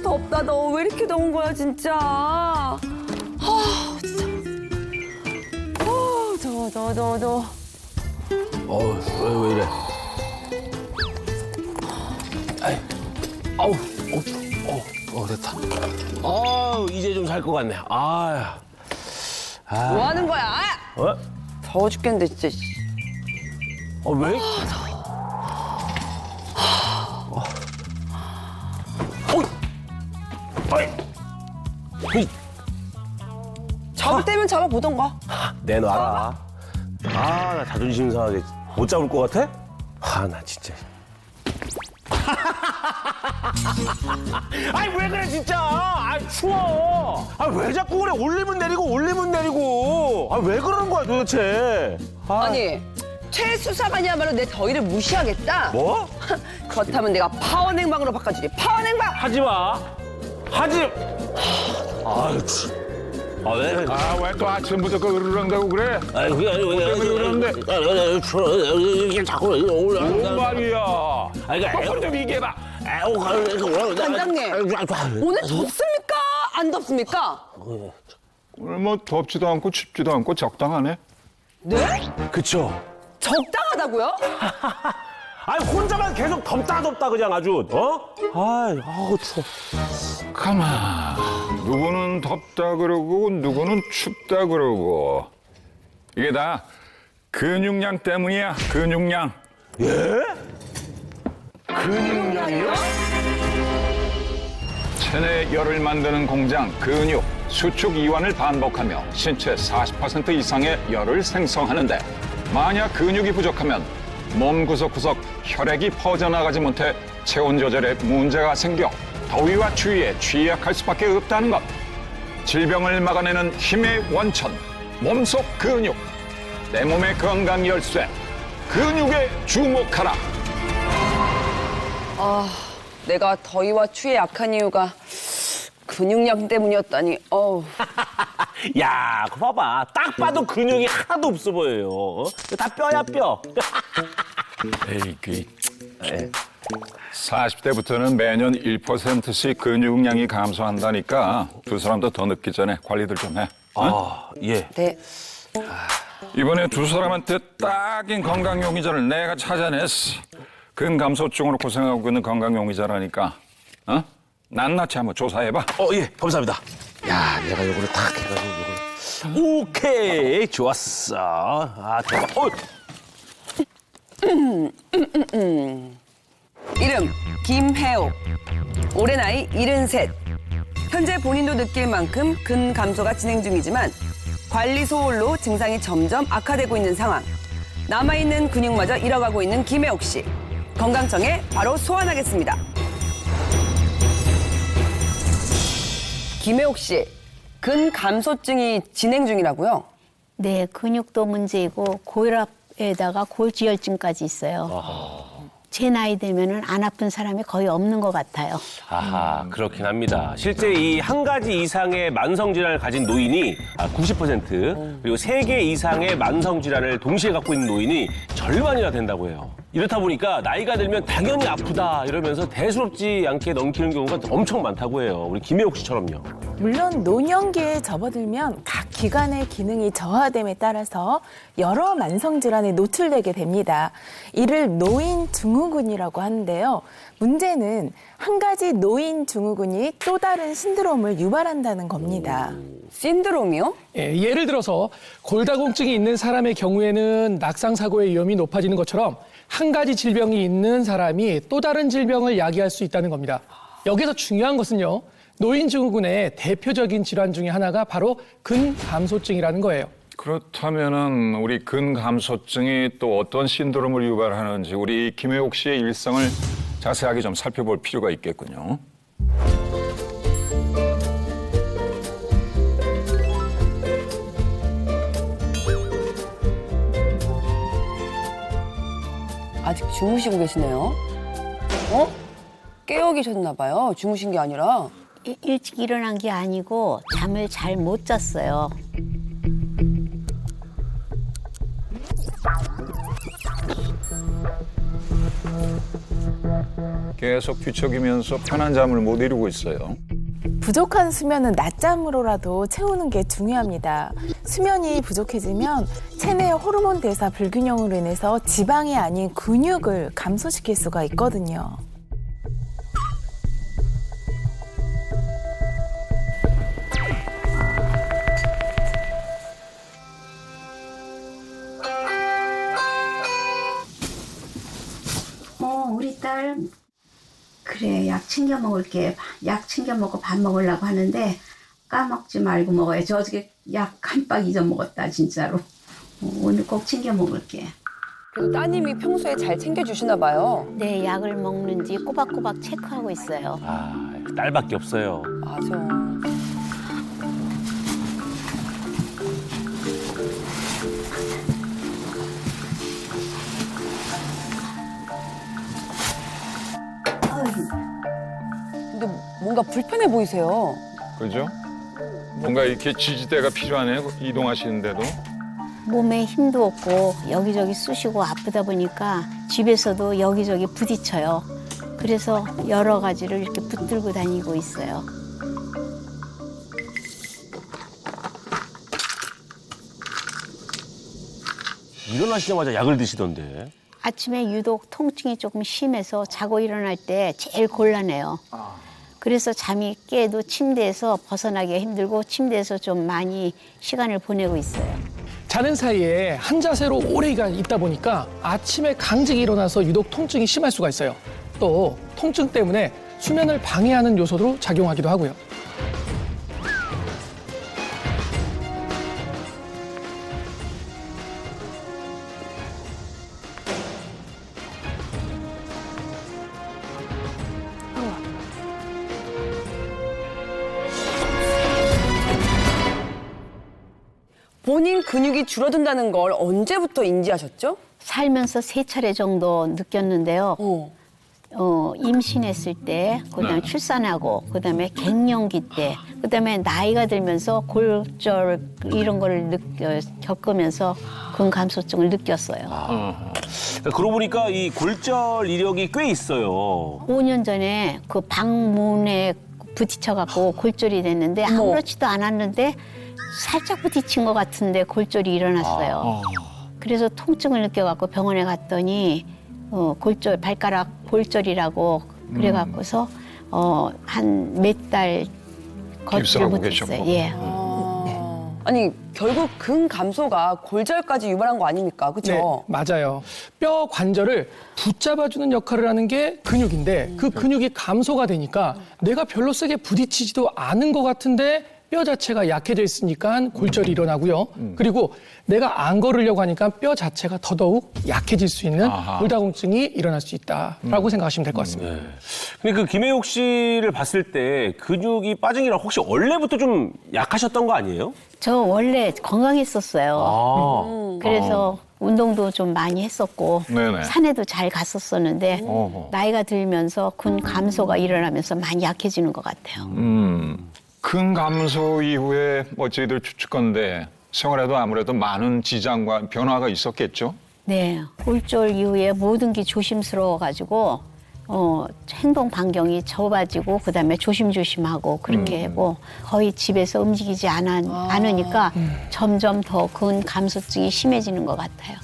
덥다 더워. 왜 이렇게 더운 거야 진짜. 진짜. 더워. 왜 이래? 됐다. 이제 좀 살 것 같네. 뭐 하는 거야? 어? 더워 죽겠는데 진짜. 왜? 잡을 때면 잡아보던가. 내놔라. 나 자존심 상하게 못 잡을 것 같아? 나 진짜. 아니 왜 그래 진짜. 추워. 왜 자꾸 그래. 올리면 내리고 왜 그러는 거야 도대체. 아니 최수사관이야말로 내 더위를 무시하겠다. 뭐? 그렇다면 내가 파워냉방으로 바꿔주지. 파워냉방. 하지 마. 아유 참. 왜? 왜 또 아침부터 그 으르렁대고 그래? 아니 그게 아니고 때문에 그러는데? 이게 자꾸 올라. 뭔 말이야? 똑바로 좀 얘기해봐. 관장님 오늘 덥습니까? 안 덥습니까? 오늘 뭐 덥지도 않고 춥지도 않고 적당하네. 네? 그쵸. 적당하다고요? 아니 혼자만 계속 덥다 그냥 아주 아우 추워. 가만. 누구는 덥다 그러고 누구는 춥다 그러고. 이게 다 근육량 때문이야. 근육량. 근육량이요? 체내 열을 만드는 공장 근육, 수축 이완을 반복하며 신체 40% 이상의 열을 생성하는데 만약 근육이 부족하면 몸 구석구석 혈액이 퍼져나가지 못해 체온 조절에 문제가 생겨 더위와 추위에 취약할 수밖에 없다는 것. 질병을 막아내는 힘의 원천, 몸속 근육. 내 몸의 건강 열쇠, 근육에 주목하라. 내가 더위와 추위에 약한 이유가 근육량 때문이었다니. 야, 그거 봐봐. 딱 봐도 근육이 하나도 없어 보여요. 다 뼈야 뼈. 에이, 40대부터는 매년 1%씩 근육량이 감소한다니까 두 사람도 더 늙기 전에 관리들 좀 해. 예. 네. 이번에 두 사람한테 딱인 건강용의자를 내가 찾아냈어. 근감소증으로 고생하고 있는 건강용의자라니까. 낱낱이 한번 조사해봐. 예, 감사합니다. 야, 내가 요거를 탁 해가지고 요걸. 오케이, 좋았어. 대박. 이름 김혜옥. 올해 나이 73. 현재 본인도 느낄 만큼 근감소가 진행 중이지만 관리 소홀로 증상이 점점 악화되고 있는 상황. 남아있는 근육마저 잃어가고 있는 김혜옥 씨. 건강청에 바로 소환하겠습니다. 김혜옥 씨, 근감소증이 진행 중이라고요? 네, 근육도 문제이고 고혈압에다가 고지혈증까지 있어요. 제 나이 되면은 안 아픈 사람이 거의 없는 것 같아요. 그렇긴 합니다. 실제 이 한 가지 이상의 만성 질환을 가진 노인이 90%, 그리고 3개 이상의 만성 질환을 동시에 갖고 있는 노인이 절반이나 된다고 해요. 이렇다 보니까 나이가 들면 당연히 아프다 이러면서 대수롭지 않게 넘기는 경우가 엄청 많다고 해요. 우리 김혜옥 씨처럼요. 물론 노년기에 접어들면 각 기관의 기능이 저하됨에 따라서 여러 만성 질환에 노출되게 됩니다. 이를 노인 증후군이라고 하는데요. 문제는 한 가지 노인 증후군이 또 다른 신드롬을 유발한다는 겁니다. 신드롬이요? 예를 들어서 골다공증이 있는 사람의 경우에는 낙상 사고의 위험이 높아지는 것처럼 한 가지 질병이 있는 사람이 또 다른 질병을 야기할 수 있다는 겁니다. 여기서 중요한 것은요. 노인 증후군의 대표적인 질환 중에 하나가 바로 근감소증이라는 거예요. 그렇다면은 우리 근감소증이 또 어떤 신드롬을 유발하는지 우리 김혜옥 씨의 일상을 자세하게 좀 살펴볼 필요가 있겠군요. 아직 주무시고 계시네요. 깨어 계셨나 봐요. 주무신 게 아니라. 일찍 일어난 게 아니고 잠을 잘 못 잤어요. 계속 뒤척이면서 편한 잠을 못 이루고 있어요. 부족한 수면은 낮잠으로라도 채우는 게 중요합니다. 수면이 부족해지면 체내 호르몬 대사 불균형으로 인해서 지방이 아닌 근육을 감소시킬 수가 있거든요. 우리 딸 그래 약 챙겨 먹을게. 약 챙겨 먹고 밥 먹으려고 하는데 까먹지 말고 먹어요. 저 어저께 약 깜빡 잊어먹었다 진짜로. 오늘 꼭 챙겨 먹을게. 그래도 따님이 평소에 잘 챙겨주시나 봐요. 네, 약을 먹는지 꼬박꼬박 체크하고 있어요. 아, 딸밖에 없어요. 맞아. 근데 뭔가 불편해 보이세요. 그죠? 뭔가 이렇게 지지대가 필요하네요. 이동하시는데도. 몸에 힘도 없고 여기저기 쑤시고 아프다 보니까 집에서도 여기저기 부딪혀요. 그래서 여러 가지를 이렇게 붙들고 다니고 있어요. 일어나시자마자 약을 드시던데. 아침에 유독 통증이 조금 심해서 자고 일어날 때 제일 곤란해요. 그래서 잠이 깨도 침대에서 벗어나기가 힘들고 침대에서 좀 많이 시간을 보내고 있어요. 자는 사이에 한 자세로 오래 있다 보니까 아침에 강직이 일어나서 유독 통증이 심할 수가 있어요. 또 통증 때문에 수면을 방해하는 요소로 작용하기도 하고요. 본인 근육이 줄어든다는 걸 언제부터 인지하셨죠? 살면서 3차례 정도 느꼈는데요. 임신했을 때, 그다음에 출산하고, 그다음에 갱년기 때, 그다음에 나이가 들면서 골절 이런 거를 겪으면서 근감소증을 느꼈어요. 그러고 보니까 이 골절 이력이 꽤 있어요. 5년 전에 그 방문에 부딪혀갖고 골절이 됐는데 아무렇지도 않았는데 살짝 부딪힌 것 같은데 골절이 일어났어요. 그래서 통증을 느껴갖고 병원에 갔더니 골절, 발가락 골절이라고 그래갖고서 한 몇 달 걷지를 깁스하고 못했어요. 계셨고. 예. 아니 결국 근 감소가 골절까지 유발한 거 아닙니까? 네, 그렇죠? 맞아요. 뼈 관절을 붙잡아주는 역할을 하는 게 근육인데 그 근육이 감소가 되니까 내가 별로 세게 부딪히지도 않은 것 같은데 뼈 자체가 약해져 있으니까 골절이 일어나고요. 그리고 내가 안 걸으려고 하니까 뼈 자체가 더더욱 약해질 수 있는 골다공증이 일어날 수 있다라고 생각하시면 될 것 같습니다. 근데 그 김혜옥 씨를 봤을 때 근육이 빠진 게 혹시 원래부터 좀 약하셨던 거 아니에요? 저 원래 건강했었어요. 그래서 운동도 좀 많이 했었고 네네. 산에도 잘 갔었었는데 어허. 나이가 들면서 근 감소가 일어나면서 많이 약해지는 것 같아요. 근 감소 이후에 저희들 추측건데 생활에도 아무래도 많은 지장과 변화가 있었겠죠? 네, 골절 이후에 모든 게 조심스러워가지고 행동 반경이 좁아지고 그다음에 조심조심하고 그렇게 하고 거의 집에서 움직이지 않으니까 점점 더 근 감소증이 심해지는 것 같아요.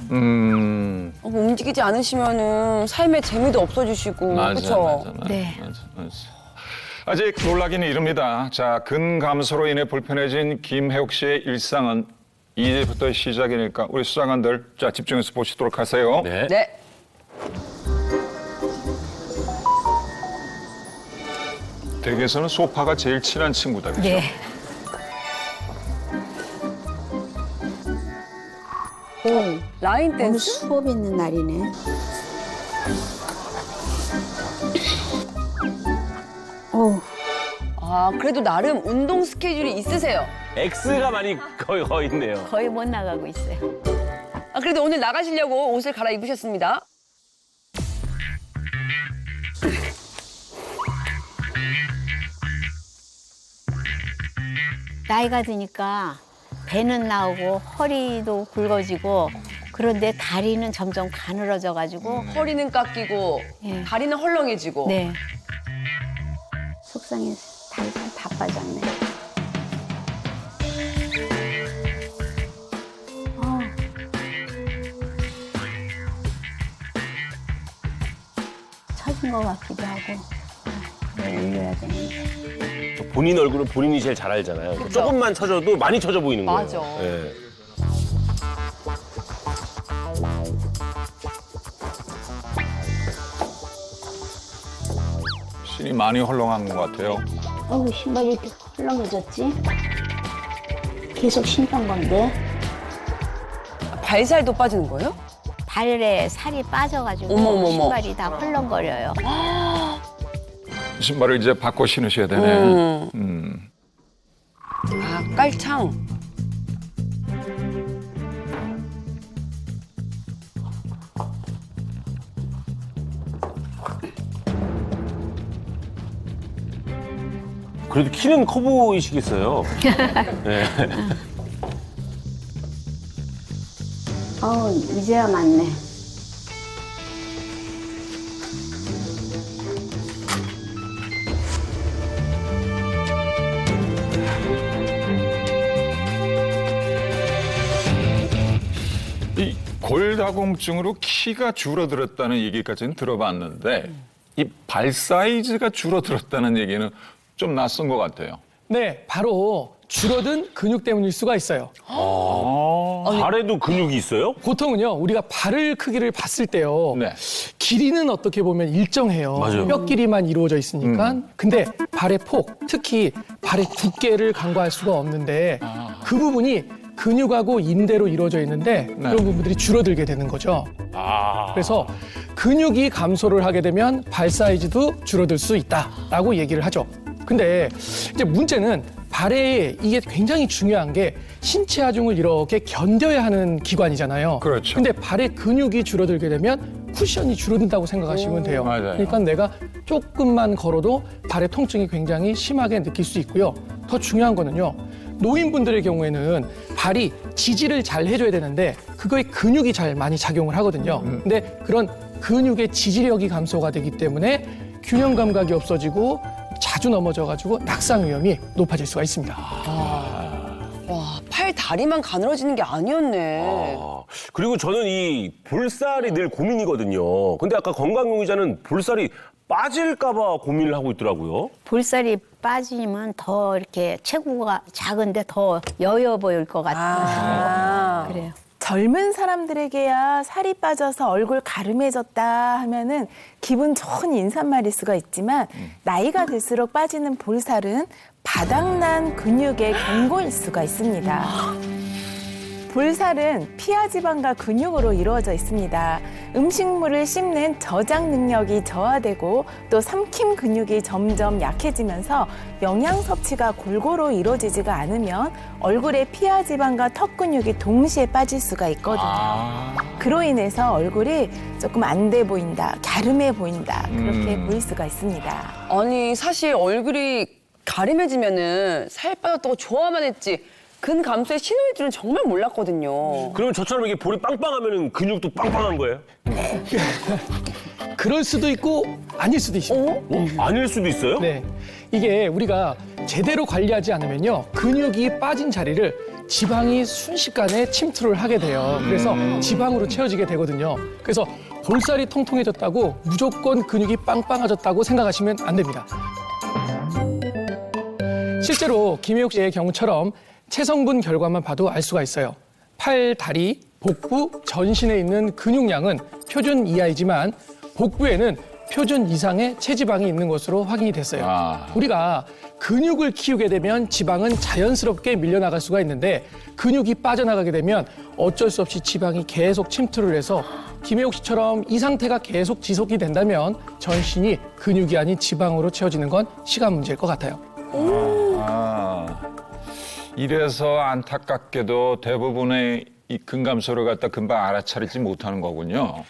움직이지 않으시면은 삶의 재미도 없어지시고 그렇죠? 네. 맞아. 아직 놀라기는 이릅니다. 자, 근 감소로 인해 불편해진 김혜옥 씨의 일상은 이제부터 시작이니까 우리 수사관들 자 집중해서 보시도록 하세요. 네. 네. 댁에서는 소파가 제일 친한 친구다. 그죠? 네. 라인 오늘 댄스? 수업 있는 날이네. 아 그래도 나름 운동 스케줄이 있으세요. X가 많이 거의 있네요. 거의 못 나가고 있어요. 아 그래도 오늘 나가시려고 옷을 갈아입으셨습니다. 나이가 드니까 배는 나오고 허리도 굵어지고 그런데 다리는 점점 가늘어져가지고 허리는 깎이고 예. 다리는 헐렁해지고. 네. 속상해서 다리가 다 빠졌네. 처진 것 같기도 하고. 올려야 되는데. 본인 얼굴은 본인이 제일 잘 알잖아요. 그쵸. 조금만 쳐져도 많이 쳐져 보이는 거예요. 맞아. 예. 신이 많이 헐렁한 것 같아요. 신발이 이렇게 헐렁해졌지? 계속 신던 건데. 발살도 빠지는 거예요? 발에 살이 빠져가지고 어머머머. 신발이 다 헐렁거려요. 신발을 이제 바꿔 신으셔야 되네. 아, 깔창. 그래도 키는 커 보이시겠어요. 예. 이제야 맞네. 이 골다공증으로 키가 줄어들었다는 얘기까지는 들어봤는데 이 발 사이즈가 줄어들었다는 얘기는 좀 낯선 것 같아요. 네, 바로 줄어든 근육 때문일 수가 있어요. 발에도 근육이 있어요? 보통은요, 우리가 발을 크기를 봤을 때요, 네. 길이는 어떻게 보면 일정해요. 맞아요. 뼈 길이만 이루어져 있으니까. 근데 발의 폭, 특히 발의 두께를 간과할 수가 없는데 그 부분이 근육하고 인대로 이루어져 있는데 그런 부분들이 줄어들게 되는 거죠. 그래서 근육이 감소를 하게 되면 발 사이즈도 줄어들 수 있다라고 얘기를 하죠. 근데 이제 문제는 발에 이게 굉장히 중요한 게 신체 하중을 이렇게 견뎌야 하는 기관이잖아요. 그렇죠. 근데 발의 근육이 줄어들게 되면 쿠션이 줄어든다고 생각하시면 돼요. 맞아요. 그러니까 내가 조금만 걸어도 발의 통증이 굉장히 심하게 느낄 수 있고요. 더 중요한 거는요. 노인분들의 경우에는 발이 지지를 잘 해줘야 되는데 그거에 근육이 잘 많이 작용을 하거든요. 근데 그런 근육의 지지력이 감소가 되기 때문에 균형 감각이 없어지고 자주 넘어져가지고 낙상 위험이 높아질 수가 있습니다. 와, 팔, 다리만 가늘어지는 게 아니었네. 그리고 저는 이 볼살이 늘 고민이거든요. 근데 아까 건강용의자는 볼살이 빠질까봐 고민을 하고 있더라고요. 볼살이 빠지면 더 이렇게 체구가 작은데 더 여여 보일 것 같아요. 그래요. 젊은 사람들에게야 살이 빠져서 얼굴 가름해졌다 하면은 기분 좋은 인사말일 수가 있지만 나이가 들수록 빠지는 볼살은 바닥난 근육의 경고일 수가 있습니다. 볼살은 피하 지방과 근육으로 이루어져 있습니다. 음식물을 씹는 저장 능력이 저하되고 또 삼킴 근육이 점점 약해지면서 영양 섭취가 골고루 이루어지지가 않으면 얼굴에 피하 지방과 턱 근육이 동시에 빠질 수가 있거든요. 그로 인해서 얼굴이 조금 안 돼 보인다, 갸름해 보인다 그렇게 보일 수가 있습니다. 아니, 사실 얼굴이 가름해지면은 살 빠졌다고 좋아만 했지. 근 감소의 신호일 줄은 정말 몰랐거든요. 그러면 저처럼 이게 볼이 빵빵하면 근육도 빵빵한 거예요? 그럴 수도 있고 아닐 수도 있습니다. 아닐 수도 있어요? 네, 이게 우리가 제대로 관리하지 않으면요 근육이 빠진 자리를 지방이 순식간에 침투를 하게 돼요. 그래서 지방으로 채워지게 되거든요. 그래서 볼살이 통통해졌다고 무조건 근육이 빵빵해졌다고 생각하시면 안 됩니다. 실제로 김혜옥 씨의 경우처럼 체성분 결과만 봐도 알 수가 있어요. 팔, 다리, 복부, 전신에 있는 근육량은 표준 이하이지만 복부에는 표준 이상의 체지방이 있는 것으로 확인이 됐어요. 우리가 근육을 키우게 되면 지방은 자연스럽게 밀려나갈 수가 있는데 근육이 빠져나가게 되면 어쩔 수 없이 지방이 계속 침투를 해서 김혜옥 씨처럼 이 상태가 계속 지속이 된다면 전신이 근육이 아닌 지방으로 채워지는 건 시간 문제일 것 같아요. 이래서 안타깝게도 대부분의 이 근감소를 갖다 금방 알아차리지 못하는 거군요.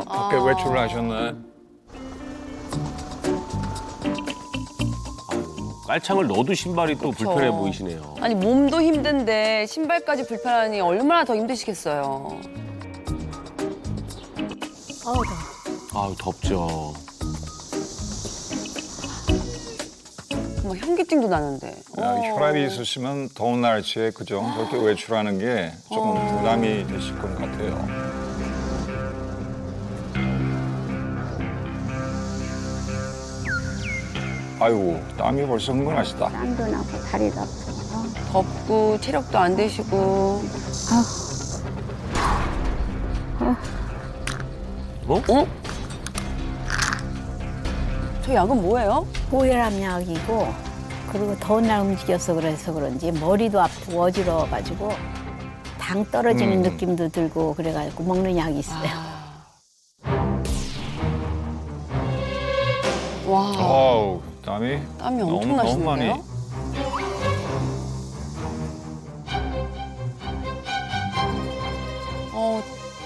밖에 외출을 하셨네. 깔창을 넣어도 신발이 또 불편해 보이시네요. 아니 몸도 힘든데 신발까지 불편하니 얼마나 더 힘드시겠어요. 아유, 덥죠. 막 현기증도 나는데. 혈압이 있으시면 더운 날씨에 그죠? 그렇게 외출하는 게 조금 부담이 되실 것 같아요. 아이고, 땀이 벌써 흥건하시다. 땀도 나고 다리도 아프고. 덥고 체력도 안 되시고. 어? 저 약은 뭐예요? 고혈압 약이고 그리고 더운 날 움직여서 그래서 그런지 머리도 아프고 어지러워가지고 당 떨어지는 느낌도 들고 그래가지고 먹는 약이 있어요. 와, 어우, 땀이 땀이 너무 엄청 너무 많이. 나시는데요?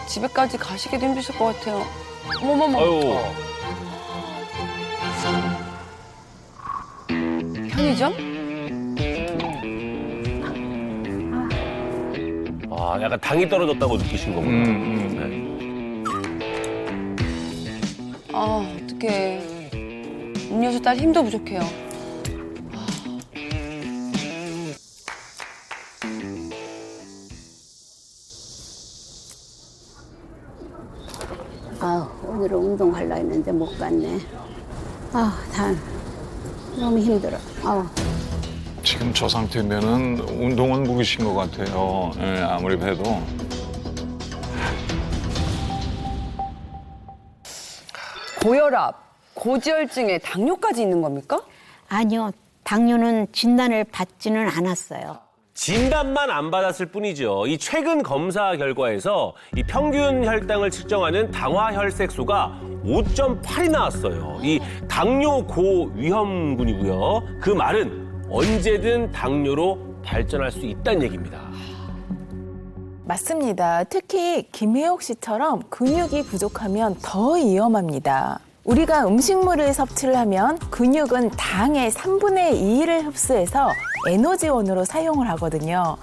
집에까지 가시기도 힘드실 것 같아요. 어머머머. 아유, 편의점? 아, 약간 당이 떨어졌다고 느끼신 거구나. 아, 어떡해. 음료수 딸 힘도 부족해요. 오늘은 운동하려 했는데 못 갔네. 다 너무 힘들어. 지금 저 상태면은 운동은 무리신 것 같아요. 예, 아무리 봐도. 고혈압, 고지혈증에 당뇨까지 있는 겁니까? 아니요, 당뇨는 진단을 받지는 않았어요. 진단만 안 받았을 뿐이죠. 이 최근 검사 결과에서 이 평균 혈당을 측정하는 당화혈색소가 5.8이 나왔어요. 이 당뇨 고위험군이고요. 그 말은 언제든 당뇨로 발전할 수 있다는 얘기입니다. 맞습니다. 특히 김혜옥 씨처럼 근육이 부족하면 더 위험합니다. 우리가 음식물을 섭취를 하면 근육은 당의 3분의 2를 흡수해서 에너지원으로 사용을 하거든요.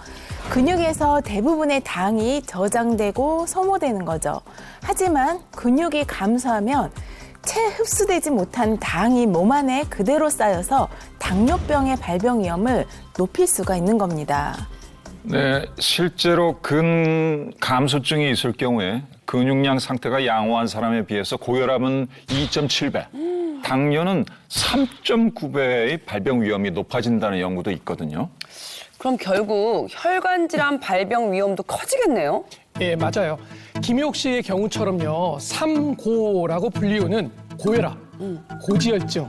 근육에서 대부분의 당이 저장되고 소모되는 거죠. 하지만 근육이 감소하면 채 흡수되지 못한 당이 몸 안에 그대로 쌓여서 당뇨병의 발병 위험을 높일 수가 있는 겁니다. 네, 실제로 근감소증이 있을 경우에 근육량 상태가 양호한 사람에 비해서 고혈압은 2.7배, 당뇨는 3.9배의 발병 위험이 높아진다는 연구도 있거든요. 그럼 결국 혈관 질환 발병 위험도 커지겠네요. 예, 맞아요. 김효옥 씨의 경우처럼요. 3고라고 불리우는 고혈압, 고지혈증,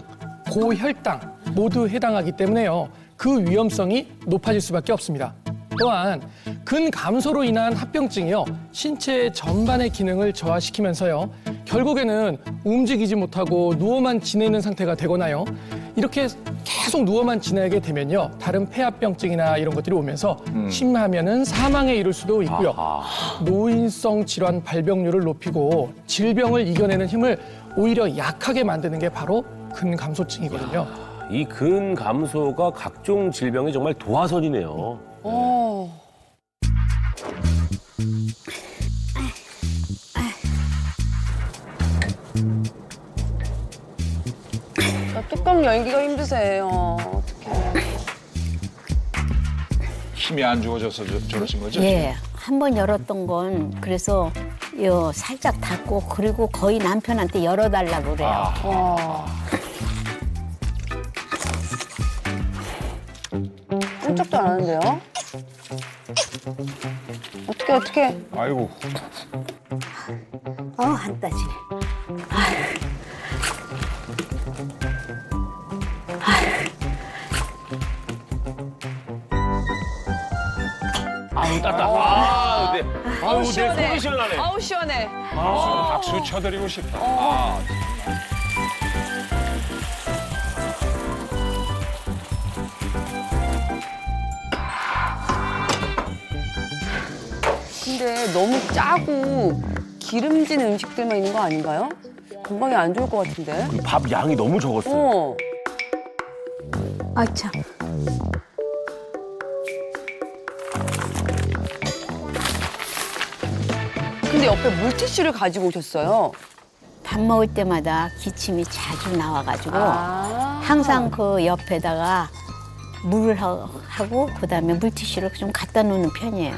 고혈당 모두 해당하기 때문에요. 그 위험성이 높아질 수밖에 없습니다. 또한 근감소로 인한 합병증이요. 신체 전반의 기능을 저하시키면서요. 결국에는 움직이지 못하고 누워만 지내는 상태가 되거나요. 이렇게 계속 누워만 지내게 되면요. 다른 폐합병증이나 이런 것들이 오면서 심하면은 사망에 이를 수도 있고요. 노인성 질환 발병률을 높이고 질병을 이겨내는 힘을 오히려 약하게 만드는 게 바로 근감소증이거든요. 이 근감소가 각종 질병의 정말 도화선이네요. 뚜껑 열기가 힘드세요. 어떡해. 힘이 안 좋아져서 저러신 거죠? 예, 한 번 열었던 건 그래서 살짝 닫고 그리고 거의 남편한테 열어달라고 그래요. 꼼짝도 안 하는데요? 어떡해. 아이고, 안 따지네. 아우, 따뜻하. 네. 아우, 내 속이 시원하네. 아우, 시원해. 박수 쳐드리고 싶다. 근데 너무 짜고 기름진 음식들만 있는 거 아닌가요? 건강에 안 좋을 것 같은데. 밥 양이 너무 적었어요. 어. 아참. 근데 옆에 물티슈를 가지고 오셨어요. 밥 먹을 때마다 기침이 자주 나와가지고 아. 항상 그 옆에다가 물을 하고 그다음에 물티슈를 좀 갖다 놓는 편이에요.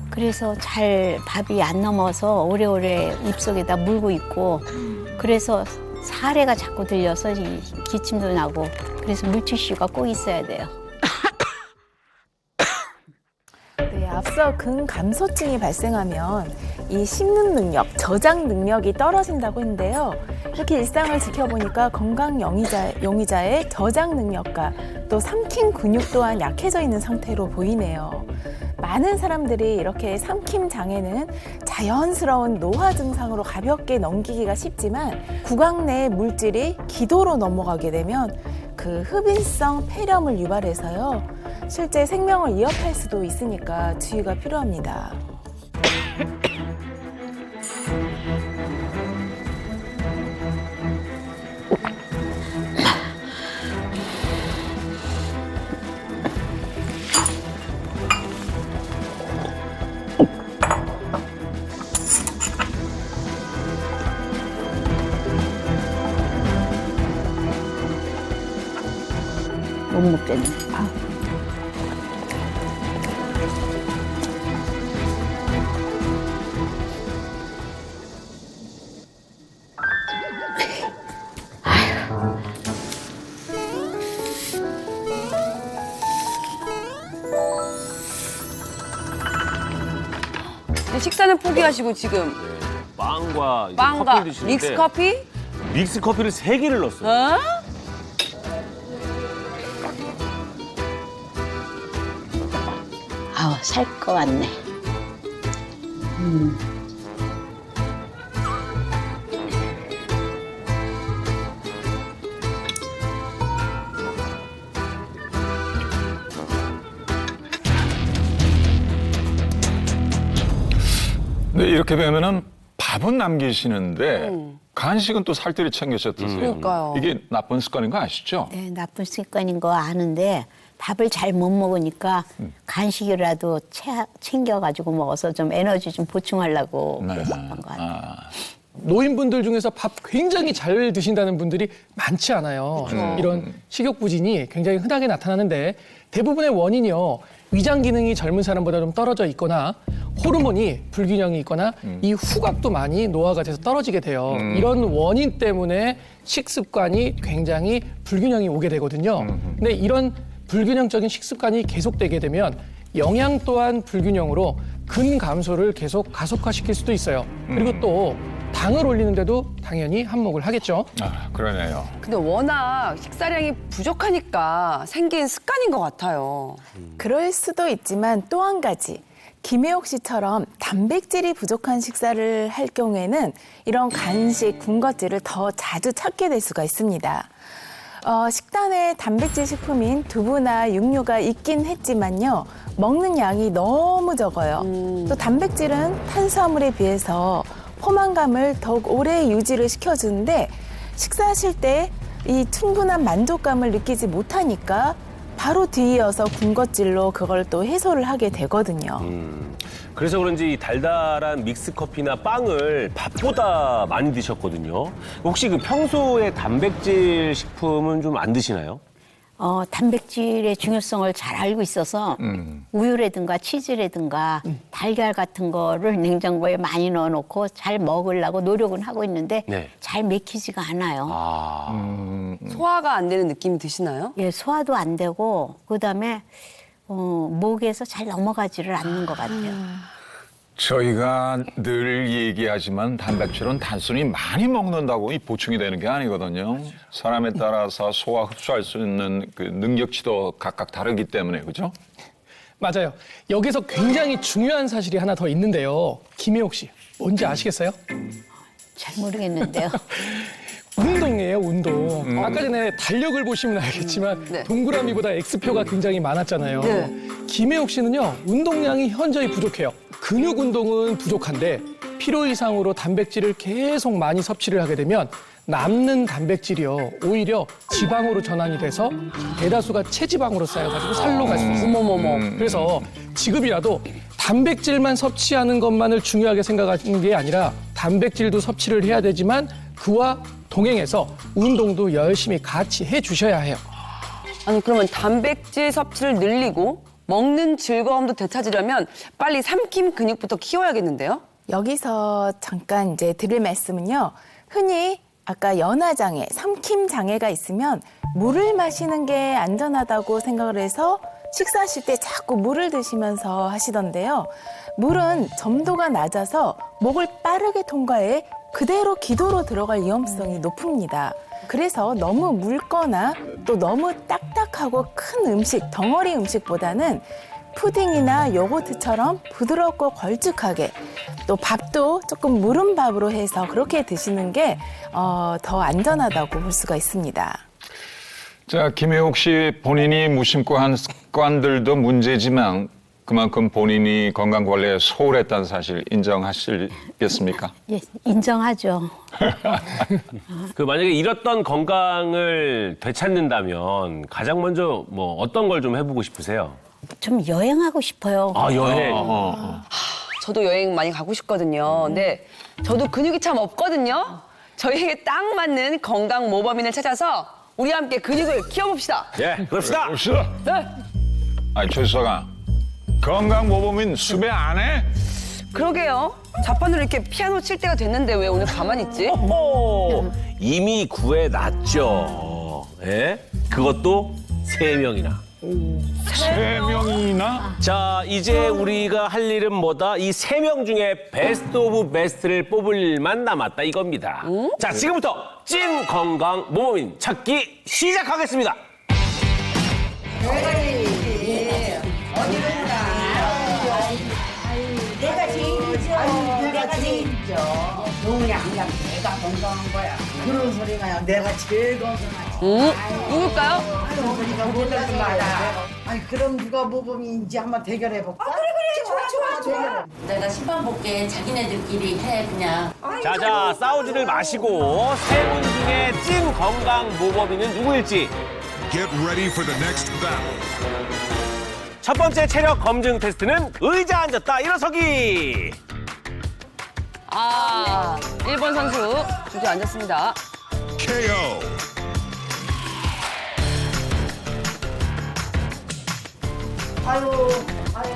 그래서 잘 밥이 안 넘어서 오래오래 입속에다 물고 있고 그래서 사례가 자꾸 들려서 이 기침도 나고 그래서 물티슈가 꼭 있어야 돼요. 네, 앞서 근감소증이 발생하면 이 씹는 능력, 저장 능력이 떨어진다고 했는데요. 이렇게 일상을 지켜보니까 건강 용의자의 저장 능력과 또 삼킴 근육 또한 약해져 있는 상태로 보이네요. 많은 사람들이 이렇게 삼킴 장애는 자연스러운 노화 증상으로 가볍게 넘기기가 쉽지만 구강 내의 물질이 기도로 넘어가게 되면 그 흡인성 폐렴을 유발해서요. 실제 생명을 위협할 수도 있으니까 주의가 필요합니다. 못 먹겠네. 아. 근데 식사는 포기하시고 지금 빵과 이제 빵과 커피 드시는데 믹스 커피? 믹스 커피를 3개를 넣었어요. 어? 아우 살 것 같네. 네, 이렇게 되면은 밥은 남기시는데 간식은 또 살뜰히 챙겨서 드세요. 그러니까요. 이게 나쁜 습관인 거 아시죠? 네, 나쁜 습관인 거 아는데 밥을 잘 못 먹으니까 간식이라도 챙겨가지고 먹어서 좀 에너지 좀 보충하려고 그랬었던 것 같아요. 노인분들 중에서 밥 굉장히 잘 드신다는 분들이 많지 않아요. 이런 식욕 부진이 굉장히 흔하게 나타나는데 대부분의 원인이요. 위장 기능이 젊은 사람보다 좀 떨어져 있거나 호르몬이 불균형이 있거나 이 후각도 많이 노화가 돼서 떨어지게 돼요. 이런 원인 때문에 식습관이 굉장히 불균형이 오게 되거든요. 근데 이런 불균형적인 식습관이 계속되게 되면 영양 또한 불균형으로 근감소를 계속 가속화시킬 수도 있어요. 그리고 또 당을 올리는데도 당연히 한몫을 하겠죠. 아, 그러네요. 근데 워낙 식사량이 부족하니까 생긴 습관인 것 같아요. 그럴 수도 있지만 또 한 가지. 김혜옥 씨처럼 단백질이 부족한 식사를 할 경우에는 이런 간식, 군것질을 더 자주 찾게 될 수가 있습니다. 식단에 단백질 식품인 두부나 육류가 있긴 했지만요. 먹는 양이 너무 적어요. 또 단백질은 탄수화물에 비해서 포만감을 더욱 오래 유지를 시켜주는데 식사하실 때 이 충분한 만족감을 느끼지 못하니까 바로 뒤이어서 군것질로 그걸 또 해소를 하게 되거든요. 그래서 그런지 이 달달한 믹스 커피나 빵을 밥보다 많이 드셨거든요. 혹시 그 평소에 단백질 식품은 좀 안 드시나요? 단백질의 중요성을 잘 알고 있어서 우유라든가 치즈라든가 달걀 같은 거를 냉장고에 많이 넣어놓고 잘 먹으려고 노력은 하고 있는데 네. 잘 먹히지가 않아요. 소화가 안 되는 느낌이 드시나요? 예, 소화도 안 되고 그다음에 목에서 잘 넘어가지를 않는 것 같아요. 저희가 늘 얘기하지만 단백질은 단순히 많이 먹는다고 이 보충이 되는 게 아니거든요. 사람에 따라서 소화 흡수할 수 있는 그 능력치도 각각 다르기 때문에 그죠? 맞아요. 여기서 굉장히 중요한 사실이 하나 더 있는데요. 김혜옥 씨, 뭔지 아시겠어요? 잘 모르겠는데요. 운동이에요, 운동. 아까 전에 달력을 보시면 알겠지만 네. 동그라미보다 X표가 굉장히 많았잖아요. 네. 김혜옥 씨는요, 운동량이 현저히 부족해요. 근육 운동은 부족한데 필요 이상으로 단백질을 계속 많이 섭취를 하게 되면 남는 단백질이요 오히려 지방으로 전환이 돼서 대다수가 체지방으로 쌓여가지고 살로 갈 수 있어요. 어머머머. 그래서 지금이라도 단백질만 섭취하는 것만을 중요하게 생각하는 게 아니라 단백질도 섭취를 해야 되지만 그와 동행해서 운동도 열심히 같이 해주셔야 해요. 아니 그러면 단백질 섭취를 늘리고 먹는 즐거움도 되찾으려면 빨리 삼킴 근육부터 키워야겠는데요? 여기서 잠깐 이제 드릴 말씀은요. 흔히 아까 연화장애, 삼킴장애가 있으면 물을 마시는 게 안전하다고 생각을 해서 식사하실 때 자꾸 물을 드시면서 하시던데요. 물은 점도가 낮아서 목을 빠르게 통과해 그대로 기도로 들어갈 위험성이 높습니다. 그래서 너무 묽거나 또 너무 딱딱하고 큰 음식, 덩어리 음식보다는 푸딩이나 요거트처럼 부드럽고 걸쭉하게 또 밥도 조금 무른 밥으로 해서 그렇게 드시는 게 더 안전하다고 볼 수가 있습니다. 자, 김혜옥 씨 본인이 무심코 한 습관들도 문제지만 그만큼 본인이 건강 관리에 소홀했다는 사실 인정하시겠습니까? 예, 인정하죠. 그 만약에 잃었던 건강을 되찾는다면 가장 먼저 뭐 어떤 걸 좀 해보고 싶으세요? 좀 여행하고 싶어요. 아, 여행. 저도 여행 많이 가고 싶거든요. 근데 저도 근육이 참 없거든요. 저희에게 딱 맞는 건강 모범인을 찾아서 우리 함께 근육을 키워봅시다. 예, 그럽시다. 봅시다. 네. 아니, 최수사가 건강 모범인 수배 안 해? 그러게요. 자판으로 이렇게 피아노 칠 때가 됐는데 왜 오늘 가만히 있지? 오, 이미 구해놨죠. 예? 그것도 3명이나. 3명이나? 자, 이제 우리가 할 일은 뭐다? 이 3명 중에 베스트 오브 베스트를 뽑을 일만 남았다 이겁니다. 자, 지금부터 찐 건강 모범인 찾기 시작하겠습니다. 내가 제일이죠. 너무 양양 내가 건강한 거야. 그런 소리가요. 내가 제일 건강하지. 누굴까요? 그런 소리가 몰라지 마라. 아니 그럼 누가 모범인지 한번 대결해 볼까? 그래 좋아 대결해. 내가 심판복게 자기네들끼리 해 그냥. 자, 싸우지를 마시고 3분 중에 찐 건강 모범인은 누구일지. Get ready for the next battle. 첫 번째 체력 검증 테스트는 의자 앉았다 일어서기. 1번 선수 주저앉았습니다. KO. 아유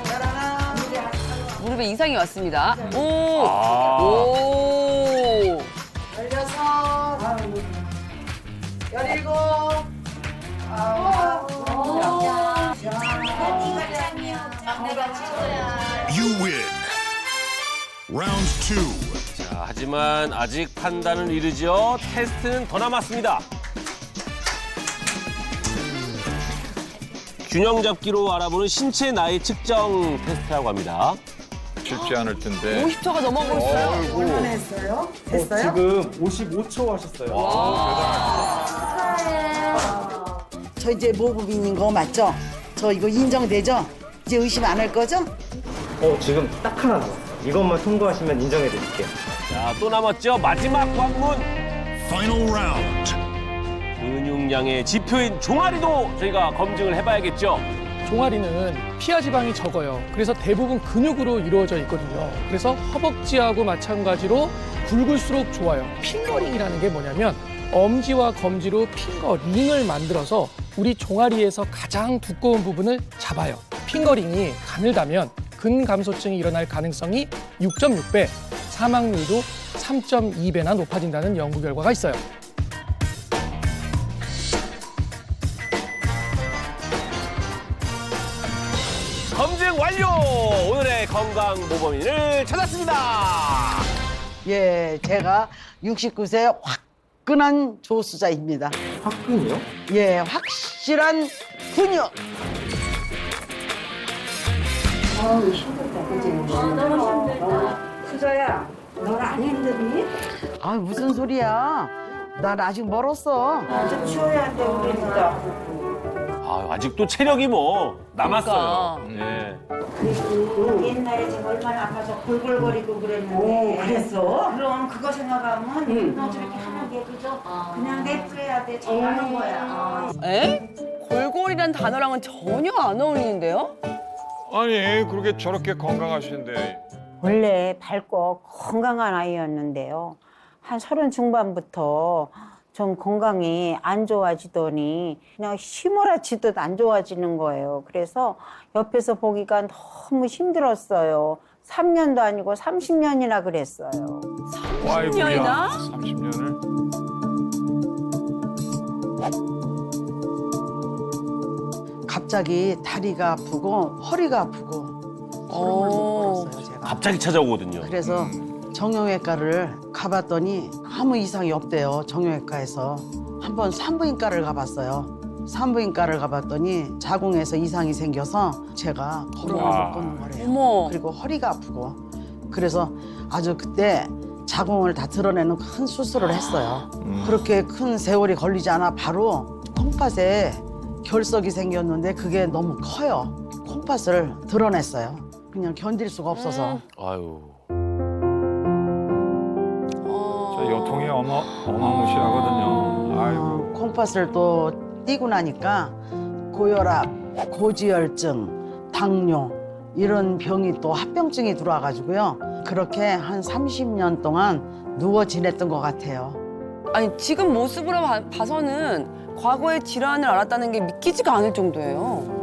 잘하나. 무릎에 이상이 왔습니다. 오. 16, 17. You win. Round 2. 자, 하지만 아직 판단은 이르죠. 테스트는 더 남았습니다. 균형 잡기로 알아보는 신체 나이 측정 테스트라고 합니다. 쉽지 않을 텐데. 50초가 넘어가고 있어요. 얼마나 했어요? 됐어요? 지금 55초 하셨어요. 저 이제 모범인인 거 맞죠? 저 이거 인정되죠? 이제 의심 안 할 거죠? 지금 딱 하나 남았어요. 이것만 통과하시면 인정해 드릴게요. 자, 또 남았죠. 마지막 관문. Final round. 근육량의 지표인 종아리도 저희가 검증을 해봐야겠죠. 종아리는 피하 지방이 적어요. 그래서 대부분 근육으로 이루어져 있거든요. 그래서 허벅지하고 마찬가지로 굵을수록 좋아요. 핑거링이라는 게 뭐냐면 엄지와 검지로 핑거링을 만들어서 우리 종아리에서 가장 두꺼운 부분을 잡아요. 핑거링이 가늘다면 근감소증이 일어날 가능성이 6.6배, 사망률도 3.2배나 높아진다는 연구 결과가 있어요. 검증 완료! 오늘의 건강 모범인을 찾았습니다. 예, 제가 69세 화끈한 조수자입니다. 화끈이요? 예, 확실한 근육. 수자야, 넌 안 힘드니? 아, 무슨 소리야? 난 아직 멀었어. 좀 쉬어야 돼, 우리 진짜. 아, 아직도 체력이 뭐 남았어요. 예. 옛날에 제가 얼마나 아파서 골골거리고 그랬는데. 오, 그랬어? 그럼 그거 생각하면 너 저렇게 하는 게 그죠? 그냥 냅둬야 돼. 잘하는 거야. 에? 골골이란 단어랑은 전혀 안 어울리는데요? 아니 그렇게 저렇게 건강하신데 원래 밝고 건강한 아이였는데요. 한 30 중반부터 좀 건강이 안 좋아지더니 그냥 휘몰아치듯 안 좋아지는 거예요. 그래서 옆에서 보기가 너무 힘들었어요. 3년도 아니고 30년이나 그랬어요. 30년이나? 30년을? 갑자기 다리가 아프고 허리가 아프고 걸음을 못 걸었어요, 제가. 갑자기 찾아오거든요. 그래서 정형외과를 가봤더니 아무 이상이 없대요, 정형외과에서. 한번 산부인과를 가봤어요. 산부인과를 가봤더니 자궁에서 이상이 생겨서 제가 걸음을 못 걷는 거래요. 어머. 그리고 허리가 아프고. 그래서 아주 그때 자궁을 다 드러내는 큰 수술을 했어요. 그렇게 큰 세월이 걸리지 않아 바로 콩팥에 결석이 생겼는데 그게 너무 커요. 콩팥을 드러냈어요. 그냥 견딜 수가 없어서. 아유. 저 요통이 어마무시하거든요. 아이고. 콩팥을 또 띄고 나니까 고혈압, 고지혈증, 당뇨 이런 병이 또 합병증이 들어와가지고요. 그렇게 한 30년 동안 누워 지냈던 것 같아요. 아니 지금 모습으로 봐서는 과거의 질환을 알았다는 게 믿기지가 않을 정도예요.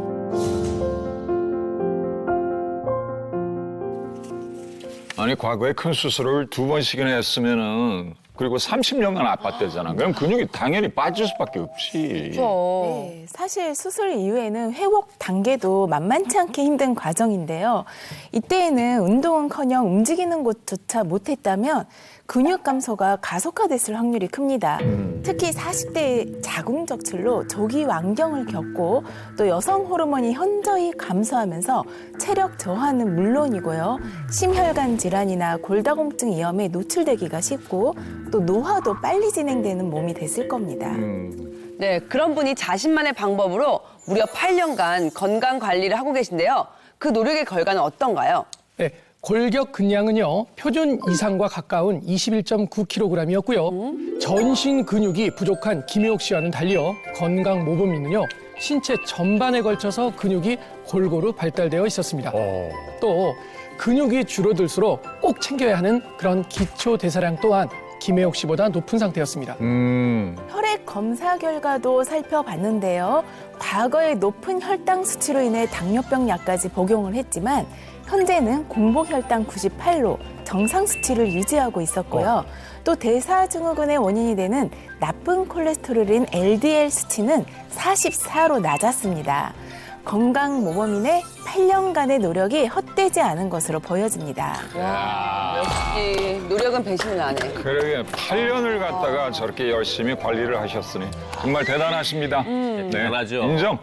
아니 과거에 큰 수술을 2번씩이나 했으면은 그리고 30년간 아팠대잖아. 그럼 근육이 당연히 빠질 수밖에 없지. 네, 사실 수술 이후에는 회복 단계도 만만치 않게 힘든 과정인데요. 이때에는 운동은커녕 움직이는 것조차 못했다면 근육 감소가 가속화됐을 확률이 큽니다. 특히 40대의 자궁적출로 조기 완경을 겪고 또 여성 호르몬이 현저히 감소하면서 체력 저하는 물론이고요. 심혈관 질환이나 골다공증 위험에 노출되기가 쉽고 또 노화도 빨리 진행되는 몸이 됐을 겁니다. 네, 그런 분이 자신만의 방법으로 무려 8년간 건강 관리를 하고 계신데요. 그 노력의 결과는 어떤가요? 네, 골격 근량은요, 표준 이상과 가까운 21.9kg이었고요. 전신 근육이 부족한 김혜옥 씨와는 달리요, 건강 모범이는요, 신체 전반에 걸쳐서 근육이 골고루 발달되어 있었습니다. 또 근육이 줄어들수록 꼭 챙겨야 하는 그런 기초 대사량 또한 김혜옥 씨보다 높은 상태였습니다. 혈액 검사 결과도 살펴봤는데요. 과거에 높은 혈당 수치로 인해 당뇨병 약까지 복용을 했지만 현재는 공복 혈당 98로 정상 수치를 유지하고 있었고요. 또 대사증후군의 원인이 되는 나쁜 콜레스테롤인 LDL 수치는 44로 낮았습니다. 건강 모범인의 8년간의 노력이 헛되지 않은 것으로 보여집니다. 역시 노력은 배신을 안 해. 그러게 8년을 갖다가 저렇게 열심히 관리를 하셨으니 정말 대단하십니다. 네, 대단하죠. 인정.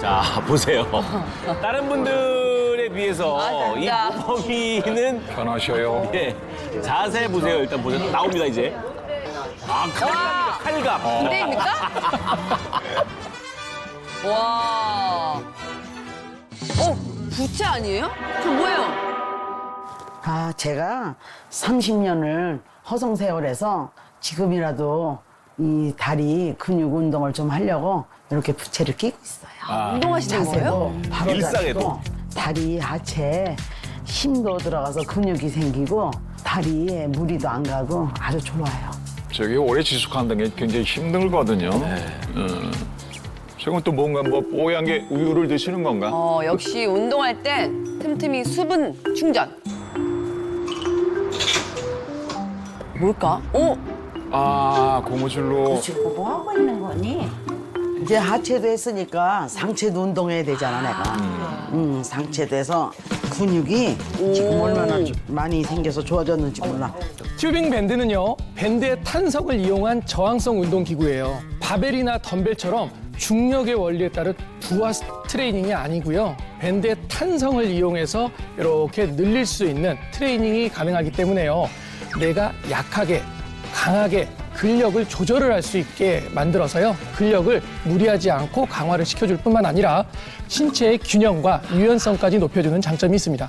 자, 보세요. 다른 분들에 비해서 이 진짜. 모범이는 편하셔요. 예, 자세 보세요. 일단 보세요. 나옵니다, 이제. 아, 칼갑. 기대입니까? 와. 부채 아니에요? 저 뭐예요? 아, 제가 30년을 허송세월해서 지금이라도 이 다리 근육 운동을 좀 하려고 이렇게 부채를 끼고 있어요. 운동하시는 거예요? 자세도 바로 일상에도? 잡히고 다리 하체에 힘도 들어가서 근육이 생기고 다리에 무리도 안 가고 아주 좋아요. 저기 오래 지속한다는 게 굉장히 힘들거든요. 지금 또 뭔가 뭐 뽀얀 게 우유를 드시는 건가? 역시 운동할 땐 틈틈이 수분 충전. 뭘까? 아, 고무줄로. 지금 뭐 하고 있는 거니? 이제 하체도 했으니까 상체도 운동해야 되잖아, 내가. 상체도 해서 근육이 지금 얼마나 많이 생겨서 좋아졌는지 몰라. 튜빙 밴드는요, 밴드의 탄성을 이용한 저항성 운동 기구예요. 바벨이나 덤벨처럼 중력의 원리에 따른 부하 트레이닝이 아니고요. 밴드의 탄성을 이용해서 이렇게 늘릴 수 있는 트레이닝이 가능하기 때문에요. 내가 약하게, 강하게 근력을 조절을 할 수 있게 만들어서요. 근력을 무리하지 않고 강화를 시켜줄 뿐만 아니라 신체의 균형과 유연성까지 높여주는 장점이 있습니다.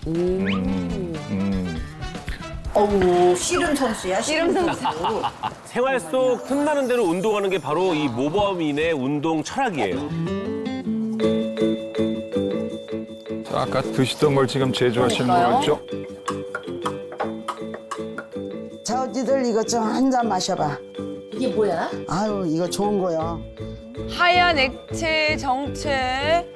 어우, 씨름 선수야, 씨름 선수. 생활 속 틈나는 대로 운동하는 게 바로 이 모범인의 운동 철학이에요. 자, 아까 드시던 걸 지금 제조하시는 거였죠? 자, 어디들 이것 좀 한 잔 마셔봐. 이게 뭐야? 아유, 이거 좋은 거야. 하얀 액체 정체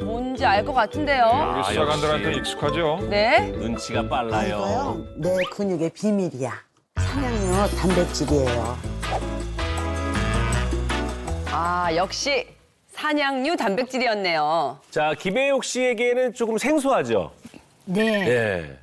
뭔지 알 것 같은데요. 우리 시작한들한테 익숙하죠? 네. 눈치가 빨라요. 이거요? 내 근육의 비밀이야. 산양류 단백질이에요. 아, 역시 산양류 단백질이었네요. 자, 김혜옥 씨에게는 조금 생소하죠? 네. 예.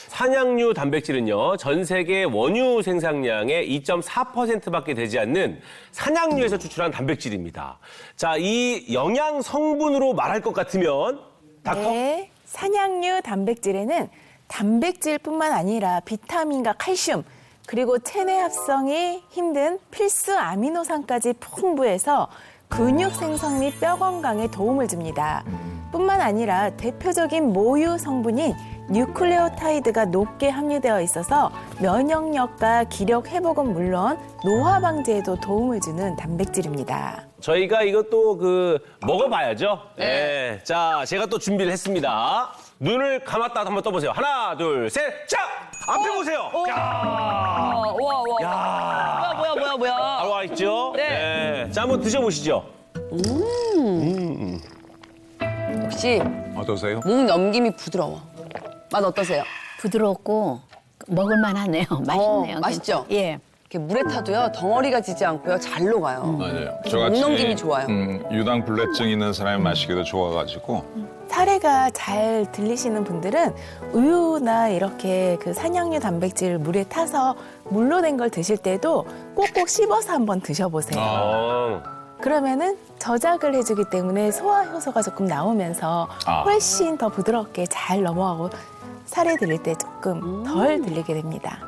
산양류 단백질은요, 전 세계 원유 생산량의 2.4%밖에 되지 않는 산양류에서 추출한 단백질입니다. 자, 이 영양 성분으로 말할 것 같으면, 닥터? 네, 산양류 단백질에는 단백질뿐만 아니라 비타민과 칼슘, 그리고 체내 합성이 힘든 필수 아미노산까지 풍부해서 근육 생성 및 뼈 건강에 도움을 줍니다. 뿐만 아니라 대표적인 모유 성분인 뉴클레오타이드가 높게 함유되어 있어서 면역력과 기력 회복은 물론 노화 방지에도 도움을 주는 단백질입니다. 저희가 이것도 먹어봐야죠. 네. 자, 제가 또 준비를 했습니다. 눈을 감았다 한번 떠보세요. 하나, 둘, 셋, 짝! 앞에 보세요. 야, 우와. 야. 뭐야. 바로 와 있죠? 네. 자, 한번 드셔보시죠. 역시 어떠세요? 목 넘김이 부드러워. 맛 어떠세요? 부드럽고 먹을만하네요. 맛있네요. 맛있죠? 예. 이렇게 물에 타도요 덩어리가 지지 않고요 잘 녹아요. 맞아요. 목 넘김이 좋아요. 유당불내증 있는 사람이 마시기도 좋아가지고 사례가 잘 들리시는 분들은 우유나 이렇게 그 산양류 단백질 물에 타서 물로 된 걸 드실 때도 꼭꼭 씹어서 한번 드셔보세요. 그러면은 저작을 해주기 때문에 소화 효소가 조금 나오면서 훨씬 더 부드럽게 잘 넘어가고 사례 들릴 때 조금 덜 들리게 됩니다.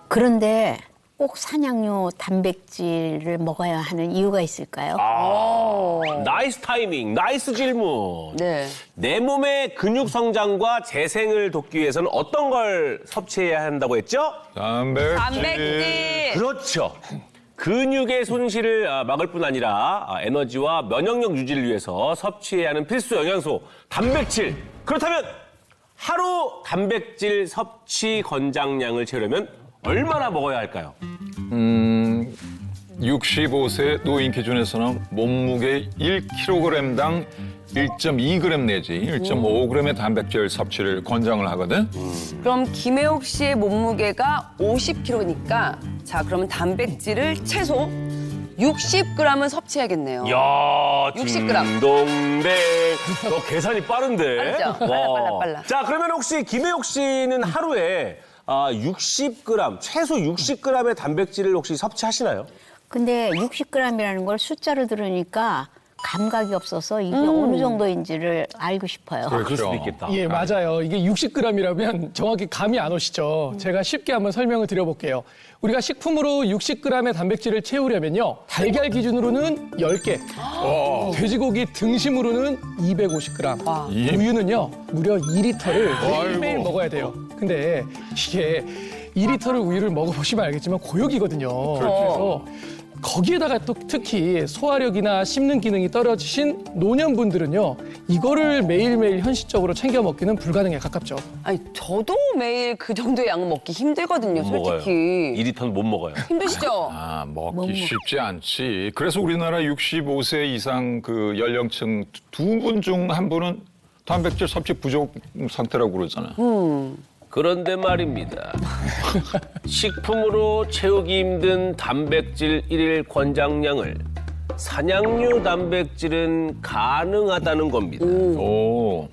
그런데 꼭 산양류 단백질을 먹어야 하는 이유가 있을까요? 나이스 타이밍, 나이스 질문. 네. 내 몸의 근육 성장과 재생을 돕기 위해서는 어떤 걸 섭취해야 한다고 했죠? 단백질. 그렇죠. 근육의 손실을 막을 뿐 아니라 에너지와 면역력 유지를 위해서 섭취해야 하는 필수 영양소, 단백질. 그렇다면 하루 단백질 섭취 권장량을 채우려면 얼마나 먹어야 할까요? 65세 노인 기준에서는 몸무게 1kg당 1.2g 내지 1.5g의 단백질 섭취를 권장을 하거든. 그럼 김혜옥 씨의 몸무게가 50kg니까 자 그러면 단백질을 최소 60g은 섭취해야겠네요. 야, 60g. 딩동댕. 너 계산이 빠른데? 빠르죠? 빨라. 자, 그러면 혹시 김혜옥 씨는 하루에 60g, 최소 60g의 단백질을 혹시 섭취하시나요? 근데 60g이라는 걸 숫자로 들으니까 감각이 없어서 이게 어느 정도인지를 알고 싶어요. 그럴 수도 있겠다. 예, 맞아요. 이게 60g이라면 정확히 감이 안 오시죠. 제가 쉽게 한번 설명을 드려볼게요. 우리가 식품으로 60g의 단백질을 채우려면요. 달걀 기준으로는 10개, 돼지고기 등심으로는 250g, 우유는요. 무려 2리터를 매일매일 먹어야 돼요. 근데 이게 2리터를 우유를 먹어보시면 알겠지만 고역이거든요. 그래서 거기에다가 또 특히 소화력이나 씹는 기능이 떨어지신 노년분들은요. 이거를 매일매일 현실적으로 챙겨 먹기는 불가능에 가깝죠. 아니 저도 매일 그 정도의 양은 먹기 힘들거든요, 솔직히. 2리터는 못 먹어요. 힘드시죠? 먹기 쉽지 않지. 그래서 우리나라 65세 이상 그 연령층 2분 중 1분은 단백질 섭취 부족 상태라고 그러잖아. 그런데 말입니다. 식품으로 채우기 힘든 단백질 일일 권장량을 산양류 단백질은 가능하다는 겁니다.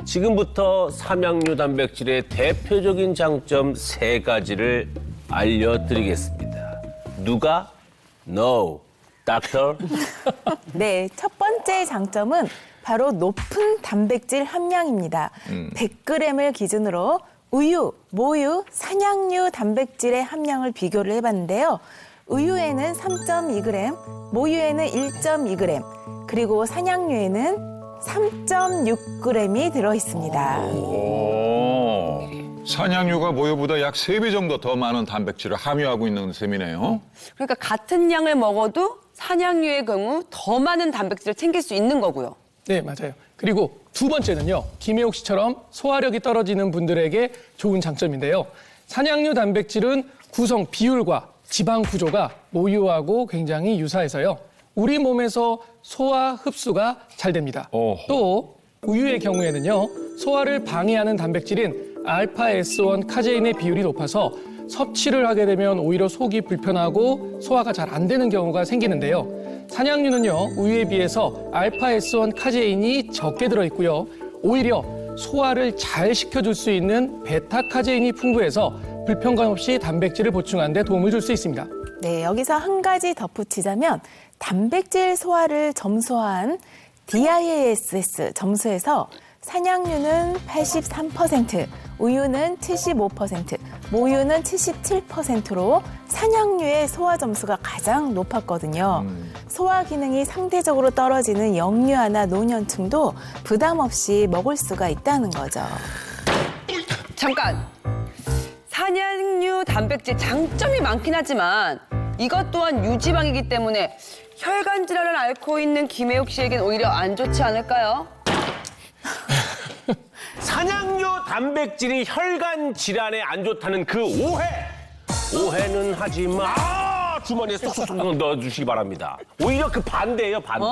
지금부터 삼양류 단백질의 대표적인 장점 3가지를 알려드리겠습니다. 누가? No. 닥터? 네, 첫 번째 장점은 바로 높은 단백질 함량입니다. 100g을 기준으로 우유, 모유, 산양류 단백질의 함량을 비교를 해봤는데요. 우유에는 3.2g, 모유에는 1.2g, 그리고 산양류에는 3.6g이 들어있습니다. 산양유가 모유보다 약 3배 정도 더 많은 단백질을 함유하고 있는 셈이네요. 그러니까 같은 양을 먹어도 산양유의 경우 더 많은 단백질을 챙길 수 있는 거고요. 네, 맞아요. 그리고 두 번째는요. 김혜옥 씨처럼 소화력이 떨어지는 분들에게 좋은 장점인데요. 산양유 단백질은 구성 비율과 지방 구조가 모유하고 굉장히 유사해서요. 우리 몸에서 소화 흡수가 잘 됩니다. 어허. 또 우유의 경우에는요. 소화를 방해하는 단백질인 알파 S1 카제인의 비율이 높아서 섭취를 하게 되면 오히려 속이 불편하고 소화가 잘 안 되는 경우가 생기는데요. 산양유는요. 우유에 비해서 알파 S1 카제인이 적게 들어있고요. 오히려 소화를 잘 시켜줄 수 있는 베타 카제인이 풍부해서 불편감 없이 단백질을 보충하는 데 도움을 줄 수 있습니다. 네, 여기서 한 가지 덧붙이자면 단백질 소화를 점수한 DIASS 점수에서 산양유는 83%, 우유는 75%, 모유는 77%로 산양유의 소화 점수가 가장 높았거든요. 소화 기능이 상대적으로 떨어지는 영유아나 노년층도 부담 없이 먹을 수가 있다는 거죠. 잠깐! 산양유 단백질 장점이 많긴 하지만 이것 또한 유지방이기 때문에 혈관 질환을 앓고 있는 김혜옥 씨에겐 오히려 안 좋지 않을까요? 산양유 단백질이 혈관 질환에 안 좋다는 그 오해! 오해는 하지 마! 주머니에 쏙쏙쏙 넣어주시기 바랍니다. 오히려 그 반대예요, 반대.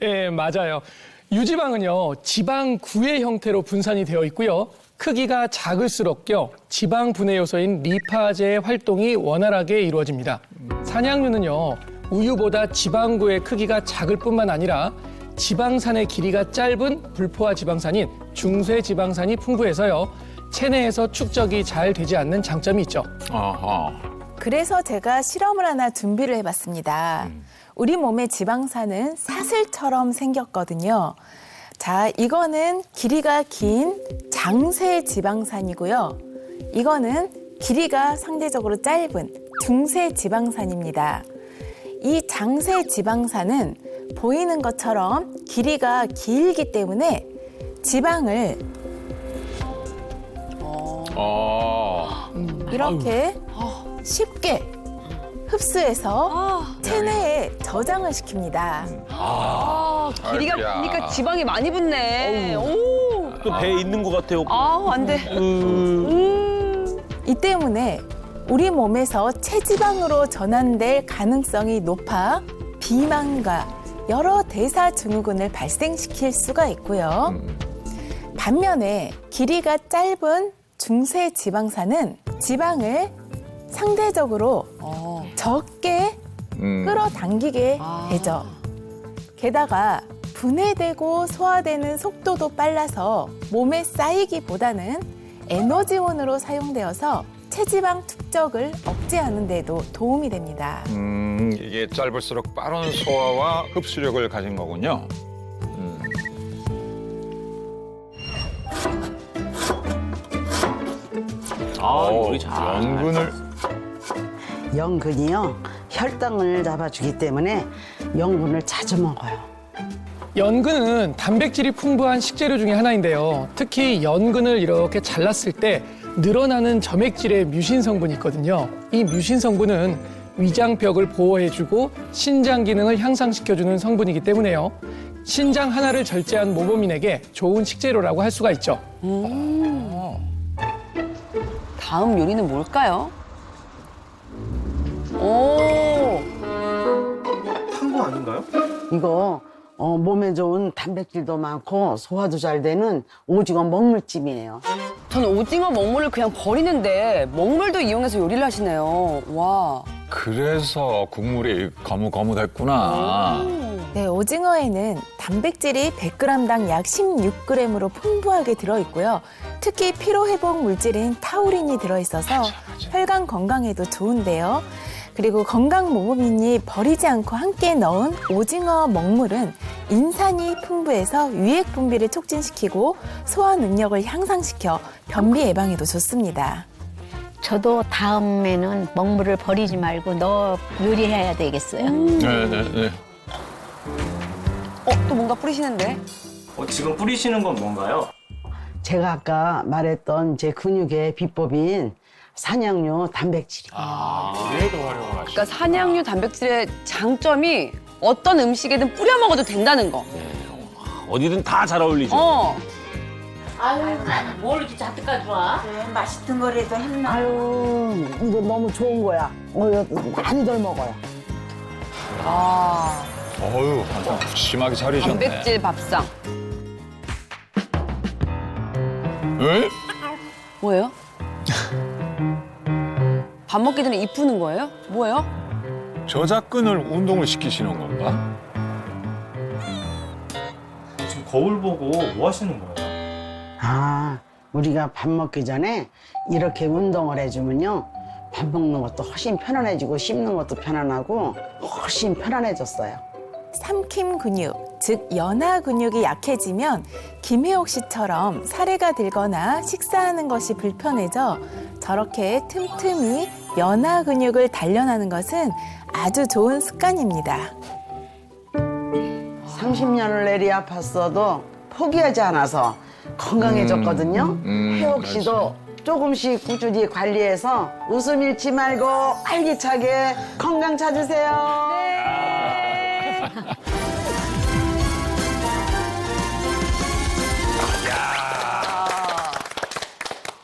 예, 맞아요. 유지방은요, 지방구의 형태로 분산이 되어 있고요. 크기가 작을수록요, 지방 분해 요소인 리파제의 활동이 원활하게 이루어집니다. 산양유는요, 우유보다 지방구의 크기가 작을 뿐만 아니라 지방산의 길이가 짧은 불포화 지방산인 중쇄 지방산이 풍부해서요, 체내에서 축적이 잘 되지 않는 장점이 있죠. 아하. 그래서 제가 실험을 하나 준비를 해봤습니다. 우리 몸의 지방산은 사슬처럼 생겼거든요. 자, 이거는 길이가 긴 장쇄 지방산이고요. 이거는 길이가 상대적으로 짧은 중쇄 지방산입니다. 이 장쇄 지방산은 보이는 것처럼 길이가 길기 때문에 지방을 이렇게 쉽게 흡수해서 체내에 저장을 시킵니다. 길이가 아이고야. 기니까 지방이 많이 붙네. 오! 또 배에 있는 것 같아요. 안 돼. 이 때문에 우리 몸에서 체지방으로 전환될 가능성이 높아 비만과 여러 대사 증후군을 발생시킬 수가 있고요. 반면에 길이가 짧은 중쇄 지방산은 지방을 상대적으로 적게 끌어당기게 되죠. 게다가 분해되고 소화되는 속도도 빨라서 몸에 쌓이기보다는 에너지원으로 사용되어서 체지방 축적을 억제하는 데도 도움이 됩니다. 이게 짧을수록 빠른 소화와 흡수력을 가진 거군요. 요리 잘. 연근을 연근이요, 혈당을 잡아주기 때문에 연근을 자주 먹어요. 연근은 단백질이 풍부한 식재료 중에 하나인데요. 특히 연근을 이렇게 잘랐을 때 늘어나는 점액질의 뮤신 성분이 있거든요. 이 뮤신 성분은 위장벽을 보호해주고 신장 기능을 향상시켜주는 성분이기 때문에요. 신장 하나를 절제한 모범인에게 좋은 식재료라고 할 수가 있죠. 다음 요리는 뭘까요? 오! 탄거 아닌가요? 이거 몸에 좋은 단백질도 많고 소화도 잘 되는 오징어 먹물찜이에요. 저는 오징어 먹물을 그냥 버리는데 먹물도 이용해서 요리를 하시네요. 와. 그래서 국물이 거무거무했구나. 네, 오징어에는 단백질이 100g당 약 16g으로 풍부하게 들어있고요. 특히 피로회복 물질인 타우린이 들어있어서 혈관 건강에도 좋은데요. 그리고 건강모범인이 버리지 않고 함께 넣은 오징어 먹물은 인산이 풍부해서 유액 분비를 촉진시키고 소화 능력을 향상시켜 변비 예방에도 좋습니다. 저도 다음에는 먹물을 버리지 말고 넣어 요리해야 되겠어요. 네. 또 뭔가 뿌리시는데? 지금 뿌리시는 건 뭔가요? 제가 아까 말했던 제 근육의 비법인 산양류 단백질이에요. 그러니까 산양류 단백질의 장점이 어떤 음식에든 뿌려 먹어도 된다는 거. 어디든 다 잘 어울리죠. 아유, 뭘 이렇게 잔뜩 가져와? 네, 맛있는 거라도 했나? 아유, 이거 너무 좋은 거야. 많이들 먹어요. 어휴, 완전 푸짐하게 차리셨네. 단백질 밥상. 에? 뭐예요? 밥 먹기 전에 입 푸는 거예요? 뭐예요? 저작근을 운동을 시키시는 건가? 지금 거울 보고 뭐 하시는 거예요? 아, 우리가 밥 먹기 전에 이렇게 운동을 해주면요. 밥 먹는 것도 훨씬 편안해지고 씹는 것도 편안하고 훨씬 편안해졌어요. 삼킴 근육, 즉 연하 근육이 약해지면 김혜옥 씨처럼 사례가 들거나 식사하는 것이 불편해져 저렇게 틈틈이 연하 근육을 단련하는 것은 아주 좋은 습관입니다. 30년을 내리 아팠어도 포기하지 않아서 건강해졌거든요. 혜옥 씨도 조금씩 꾸준히 관리해서 웃음 잃지 말고 활기차게 건강 찾으세요.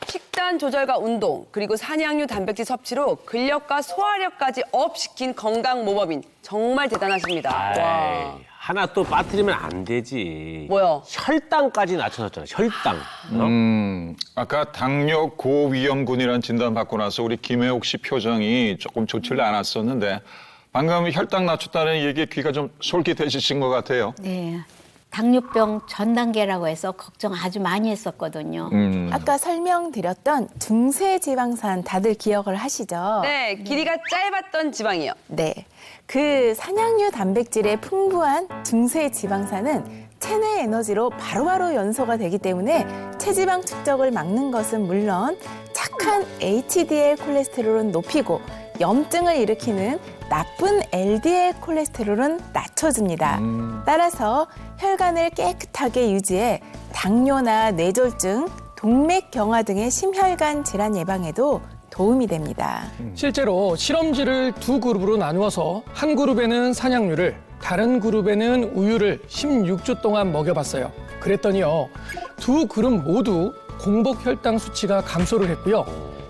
식단 조절과 운동, 그리고 산양류 단백질 섭취로 근력과 소화력까지 업시킨 건강 모범인 정말 대단하십니다. 와. 하나 또 빠뜨리면 안 되지. 뭐요? 혈당까지 낮춰졌잖아요. 혈당. 아까 당뇨 고위험군이라는 진단 받고 나서 우리 김혜옥 씨 표정이 조금 좋지를 않았었는데 방금 혈당 낮췄다는 얘기에 귀가 좀 솔깃해지신 것 같아요. 네. 당뇨병 전 단계라고 해서 걱정 아주 많이 했었거든요. 아까 설명드렸던 중세지방산 다들 기억을 하시죠? 네, 길이가 짧았던 지방이요. 네. 그 산양류 단백질의 풍부한 중세지방산은 체내 에너지로 바로바로 연소가 되기 때문에 체지방 축적을 막는 것은 물론 착한 HDL 콜레스테롤은 높이고 염증을 일으키는 나쁜 LDL 콜레스테롤은 낮춰줍니다. 따라서 혈관을 깨끗하게 유지해 당뇨나 뇌졸중, 동맥경화 등의 심혈관 질환 예방에도 도움이 됩니다. 실제로 실험지를 두 그룹으로 나누어서 한 그룹에는 산양류를 다른 그룹에는 우유를 16주 동안 먹여봤어요. 그랬더니요, 두 그룹 모두 공복 혈당 수치가 감소를 했고요.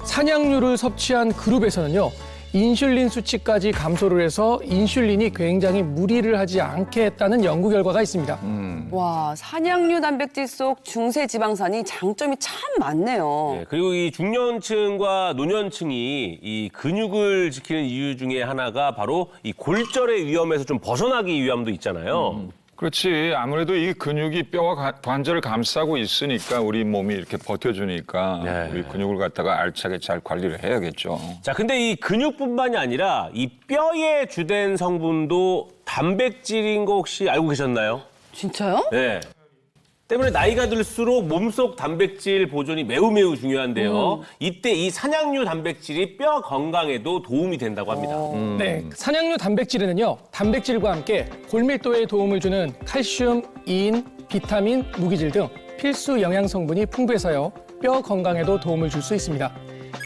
산양류를 섭취한 그룹에서는요, 인슐린 수치까지 감소를 해서 인슐린이 굉장히 무리를 하지 않게 했다는 연구 결과가 있습니다. 와, 산양류 단백질 속 중세 지방산이 장점이 참 많네요. 네, 그리고 이 중년층과 노년층이 이 근육을 지키는 이유 중에 하나가 바로 이 골절의 위험에서 좀 벗어나기 위함도 있잖아요. 그렇지. 아무래도 이 근육이 뼈와 관절을 감싸고 있으니까 우리 몸이 이렇게 버텨주니까 네. 우리 근육을 갖다가 알차게 잘 관리를 해야겠죠. 자, 근데 이 근육뿐만이 아니라 이 뼈의 주된 성분도 단백질인 거 혹시 알고 계셨나요? 진짜요? 네. 때문에 나이가 들수록 몸속 단백질 보존이 매우 중요한데요. 이때 이 산양류 단백질이 뼈 건강에도 도움이 된다고 합니다. 네, 산양류 단백질에는요, 단백질과 함께 골밀도에 도움을 주는 칼슘, 인, 비타민, 무기질 등 필수 영양 성분이 풍부해서요, 뼈 건강에도 도움을 줄 수 있습니다.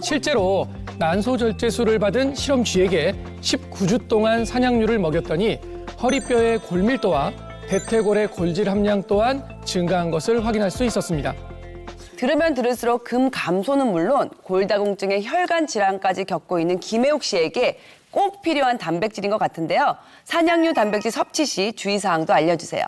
실제로 난소절제술을 받은 실험쥐에게 19주 동안 산양류를 먹였더니 허리뼈의 골밀도와 대퇴골의 골질 함량 또한 증가한 것을 확인할 수 있었습니다. 들으면 들을수록 금 감소는 물론 골다공증의 혈관 질환까지 겪고 있는 김혜옥 씨에게 꼭 필요한 단백질인 것 같은데요. 산양류 단백질 섭취 시 주의사항도 알려주세요.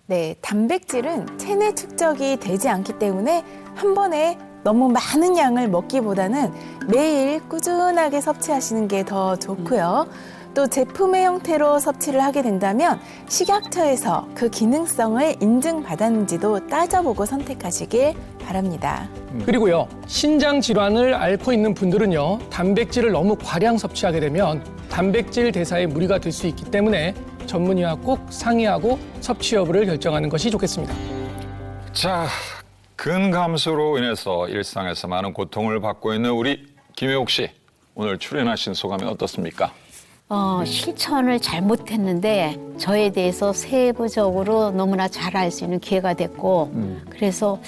네, 단백질은 체내 축적이 되지 않기 때문에 한 번에 너무 많은 양을 먹기보다는 매일 꾸준하게 섭취하시는 게 더 좋고요. 또 제품의 형태로 섭취를 하게 된다면 식약처에서 그 기능성을 인증받았는지도 따져보고 선택하시길 바랍니다. 그리고요, 신장 질환을 앓고 있는 분들은요, 단백질을 너무 과량 섭취하게 되면 단백질 대사에 무리가 될 수 있기 때문에 전문의와 꼭 상의하고 섭취 여부를 결정하는 것이 좋겠습니다. 자, 근감소로 인해서 일상에서 많은 고통을 받고 있는 우리 김혜옥 씨, 오늘 출연하신 소감이 어떻습니까? 실천을 잘못했는데 저에 대해서 세부적으로 너무나 잘 알 수 있는 기회가 됐고 그래서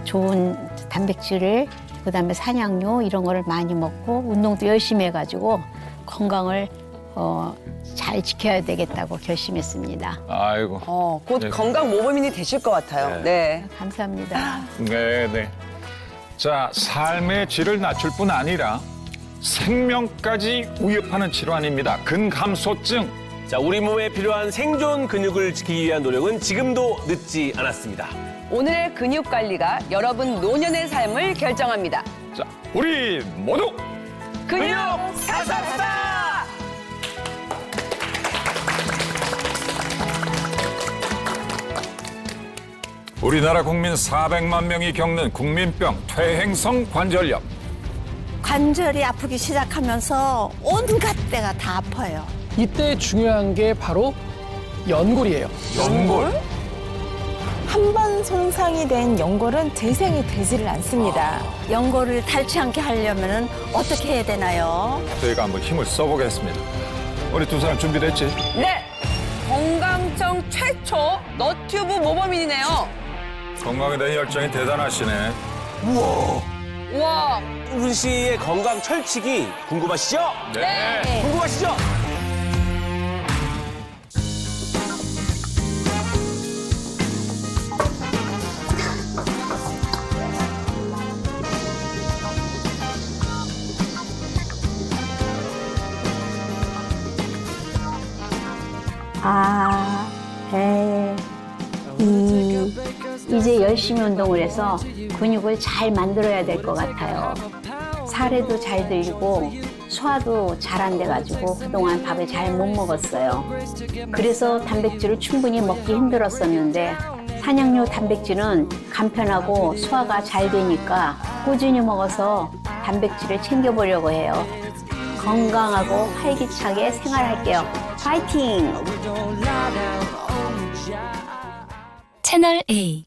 좋은 단백질을 그다음에 산양료 이런 거를 많이 먹고 운동도 열심히 해가지고 건강을 잘 지켜야 되겠다고 결심했습니다. 아이고. 곧 네. 건강 모범인이 되실 것 같아요. 네. 감사합니다. 네. 자, 삶의 질을 낮출 뿐 아니라 생명까지 위협하는 질환입니다. 근감소증. 자, 우리 몸에 필요한 생존 근육을 지키기 위한 노력은 지금도 늦지 않았습니다. 오늘의 근육 관리가 여러분 노년의 삶을 결정합니다. 자, 우리 모두 근육 사사사! 우리나라 국민 400만 명이 겪는 국민병 퇴행성 관절염. 관절이 아프기 시작하면서 온갖 데가 다 아파요. 이때 중요한 게 바로 연골이에요. 연골? 한 번 손상이 된 연골은 재생이 되지를 않습니다. 연골을 닳지 않게 하려면 어떻게 해야 되나요? 저희가 한번 힘을 써보겠습니다. 우리 두 사람 준비됐지? 네! 건강청 최초 너튜브 모범인이네요. 건강에 대한 열정이 대단하시네. 우와! 우리 씨의 건강 철칙이 궁금하시죠? 네. 궁금하시죠? 이제 열심히 운동을 해서 근육을 잘 만들어야 될 것 같아요. 살에도 잘 들고 소화도 잘 안 돼가지고 그동안 밥을 잘 못 먹었어요. 그래서 단백질을 충분히 먹기 힘들었었는데 산양류 단백질은 간편하고 소화가 잘 되니까 꾸준히 먹어서 단백질을 챙겨보려고 해요. 건강하고 활기차게 생활할게요. 파이팅! 채널 A